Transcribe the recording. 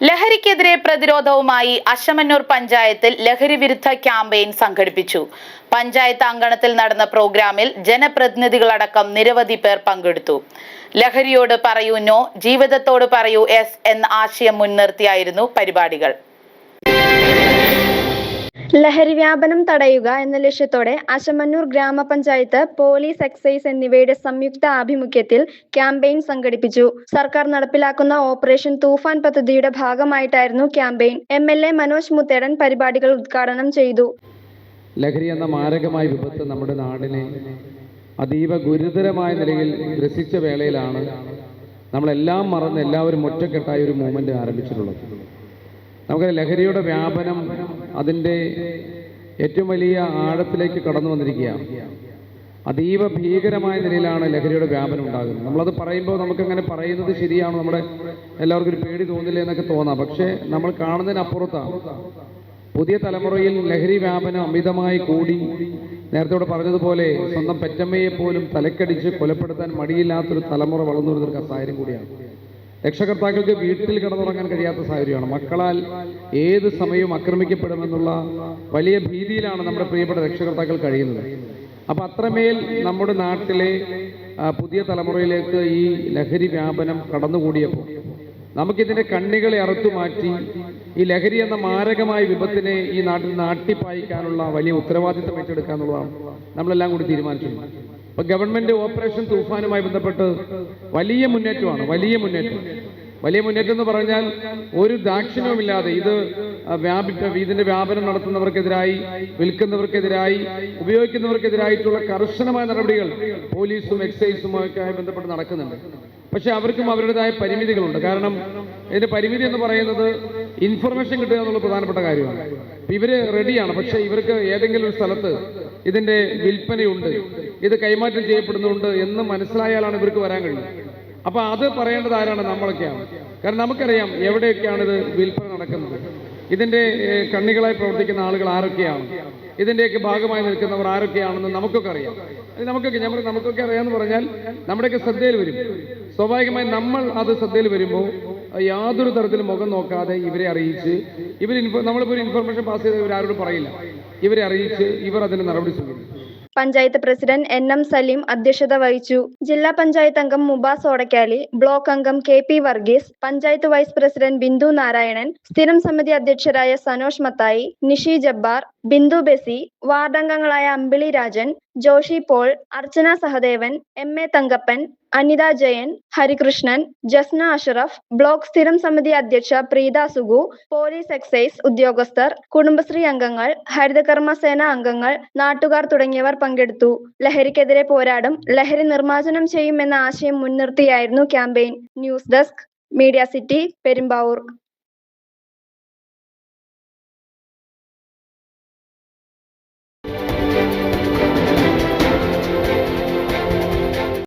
ലഹരിക്കെതിരെ പ്രതിരോധവുമായി അശമന്നൂർ പഞ്ചായത്തിൽ ലഹരി വിരുദ്ധ ക്യാമ്പയിൻ സംഘടിപ്പിച്ചു. പഞ്ചായത്ത് അങ്കണത്തിൽ നടന്ന പ്രോഗ്രാമിൽ ജനപ്രതിനിധികളടക്കം നിരവധി പേർ പങ്കെടുത്തു. ലഹരിയോട് പറയൂ നോ, ജീവിതത്തോട് പറയൂ യെസ് എന്ന ആശയം മുൻനിർത്തിയായിരുന്നു പരിപാടികൾ. ലഹരി വ്യാപനം തടയുക എന്ന ലക്ഷ്യത്തോടെ അശമന്നൂർ ഗ്രാമപഞ്ചായത്ത്, പോലീസ്, എക്സൈസ് എന്നിവയുടെ സംയുക്ത ആഭിമുഖ്യത്തിൽ ക്യാമ്പയിൻ സംഘടിപ്പിച്ചു. സർക്കാർ നടപ്പിലാക്കുന്ന ഓപ്പറേഷൻ തൂഫാൻ പദ്ധതിയുടെ ഭാഗമായിട്ടായിരുന്നു ക്യാമ്പയിൻ. MLA മനോജ് മുത്തേടൻ പരിപാടികൾ ഉദ്ഘാടനം ചെയ്തു. ലഹരി എന്ന മാരകമായ വിപത്ത് നമ്മുടെ നാടിനെ അതീവ ഗുരുതരമായ നിലയിൽ ഗ്രസിച്ച വേളയിലാണ് നമ്മളെല്ലാം മറന്ന് എല്ലാവരും ഒറ്റക്കെട്ടായ ഒരു മൂവ്മെന്റ് ആരംഭിച്ചിട്ടുള്ളത്. നമുക്ക് ലഹരിയുടെ വ്യാപനം അതിൻ്റെ ഏറ്റവും വലിയ ആഴത്തിലേക്ക് കടന്നു വന്നിരിക്കുകയാണ്. അതീവ ഭീകരമായ നിലയിലാണ് ലഹരിയുടെ വ്യാപനം ഉണ്ടാകുന്നത്. നമ്മളത് പറയുമ്പോൾ നമുക്കങ്ങനെ പറയുന്നത് ശരിയാണ്, നമ്മുടെ എല്ലാവർക്കും ഒരു പേടി തോന്നില്ല എന്നൊക്കെ തോന്നാം. പക്ഷേ നമ്മൾ കാണുന്നതിനപ്പുറത്താണ് പുതിയ തലമുറയിൽ ലഹരി വ്യാപനം അമിതമായി കൂടി. നേരത്തെ ഇവിടെ പറഞ്ഞതുപോലെ സ്വന്തം പെറ്റമ്മയെ പോലും തലക്കടിച്ച് കൊലപ്പെടുത്താൻ മടിയില്ലാത്തൊരു തലമുറ വളർന്നു വരുന്നൊരു സാഹചര്യം കൂടിയാണ്. രക്ഷകർത്താക്കൾക്ക് വീട്ടിൽ കിടന്നുറങ്ങാൻ കഴിയാത്ത സാഹചര്യമാണ്. മക്കളാൽ ഏത് സമയവും ആക്രമിക്കപ്പെടുമെന്നുള്ള വലിയ ഭീതിയിലാണ് നമ്മുടെ പ്രിയപ്പെട്ട രക്ഷകർത്താക്കൾ കഴിയുന്നത്. അപ്പം അത്രമേൽ നമ്മുടെ നാട്ടിലെ പുതിയ തലമുറയിലേക്ക് ഈ ലഹരി വ്യാപനം കടന്നുകൂടിയപ്പോൾ നമുക്കിതിൻ്റെ കണ്ണികളെ അറുത്തുമാറ്റി ഈ ലഹരി എന്ന മാരകമായ വിപത്തിനെ ഈ നാട്ടിൽ നാട്ടിപ്പായിക്കാനുള്ള വലിയ ഉത്തരവാദിത്തം ഏറ്റെടുക്കുക എന്നുള്ളതാണ് നമ്മളെല്ലാം കൂടി തീരുമാനിച്ചിട്ടുണ്ട്. അപ്പോൾ ഗവൺമെന്റ് ഓപ്പറേഷൻ തൂഫാനുമായി ബന്ധപ്പെട്ട് വലിയ മുന്നേറ്റമാണ്. വലിയ മുന്നേറ്റം എന്ന് പറഞ്ഞാൽ ഒരു ദാക്ഷിണ്യവുമില്ലാതെ ഇതിന്റെ വ്യാപനം നടത്തുന്നവർക്കെതിരായി, വിൽക്കുന്നവർക്കെതിരായി, ഉപയോഗിക്കുന്നവർക്കെതിരായിട്ടുള്ള കർശനമായ നടപടികൾ പോലീസും എക്സൈസുമൊക്കെ ബന്ധപ്പെട്ട് നടക്കുന്നുണ്ട്. പക്ഷെ അവർക്കും അവരുടേതായ പരിമിതികളുണ്ട്. കാരണം ഇതിന്റെ പരിമിതി എന്ന് പറയുന്നത് ഇൻഫർമേഷൻ കിട്ടുക എന്നുള്ള പ്രധാനപ്പെട്ട കാര്യമാണ്. ഇവര് റെഡിയാണ്, പക്ഷെ ഇവർക്ക് ഏതെങ്കിലും ഒരു സ്ഥലത്ത് ഇതിന്റെ വിൽപ്പനയുണ്ട്, ഇത് കൈമാറ്റം ചെയ്യപ്പെടുന്നുണ്ട് എന്ന് മനസ്സിലായാലാണ് ഇവർക്ക് വരാൻ കഴിയുന്നത്. അപ്പൊ അത് പറയേണ്ടത് ആരാണ്? നമ്മളൊക്കെയാണ്. കാരണം നമുക്കറിയാം എവിടെയൊക്കെയാണ് ഇത് വിൽപ്പന നടക്കുന്നത്, ഇതിന്റെ കണ്ണികളായി പ്രവർത്തിക്കുന്ന ആളുകൾ ആരൊക്കെയാണ്, ഇതിന്റെയൊക്കെ ഭാഗമായി നിൽക്കുന്നവർ ആരൊക്കെയാണെന്ന് നമുക്കൊക്കെ അറിയാം. നമുക്കൊക്കെ അറിയാമെന്ന് പറഞ്ഞാൽ നമ്മുടെയൊക്കെ ശ്രദ്ധയിൽ വരും. സ്വാഭാവികമായി നമ്മൾ അത് ശ്രദ്ധയിൽ വരുമ്പോൾ യാതൊരു തരത്തിലും മുഖം നോക്കാതെ ഇവരെ അറിയിച്ച്, നമ്മളിപ്പോൾ ഒരു ഇൻഫർമേഷൻ പാസ് ചെയ്ത് ഇവരാരോടും പറയില്ല, ഇവരെ അറിയിച്ച് ഇവർ അതിന് നടപടി സ്വീകരിക്കും. പഞ്ചായത്ത് പ്രസിഡന്റ് NM സലീം അധ്യക്ഷത വഹിച്ചു. ജില്ലാ പഞ്ചായത്ത് അംഗം മുബാസ് ഓടക്കാലി, ബ്ലോക്ക് അംഗം KP Varghese, panchayat vice president Bindu Narayanan, സ്ഥിരം സമിതി അധ്യക്ഷരായ സനോഷ് മത്തായി, നിഷി ജബ്ബാർ, ബിന്ദു ബെസി, വാർഡംഗങ്ങളായ Ambili Rajan, Joshy Paul, Archana Sahadevan, MA Thankappan, Anitha Jayan, Harikrishnan, Jasna Ashraf, block സ്ഥിരം സമിതി അധ്യക്ഷ പ്രീത സുഗു, പോലീസ്, എക്സൈസ് ഉദ്യോഗസ്ഥർ, കുടുംബശ്രീ അംഗങ്ങൾ, ഹരിതകർമ്മസേന അംഗങ്ങൾ, നാട്ടുകാർ തുടങ്ങിയവർ പങ്കെടുത്തു. ലഹരിക്കെതിരെ പോരാടും, ലഹരി നിർമ്മാർജ്ജനം ചെയ്യും എന്ന ആശയം മുൻനിർത്തിയായിരുന്നു campaign. News desk, media city, Perumbavoor.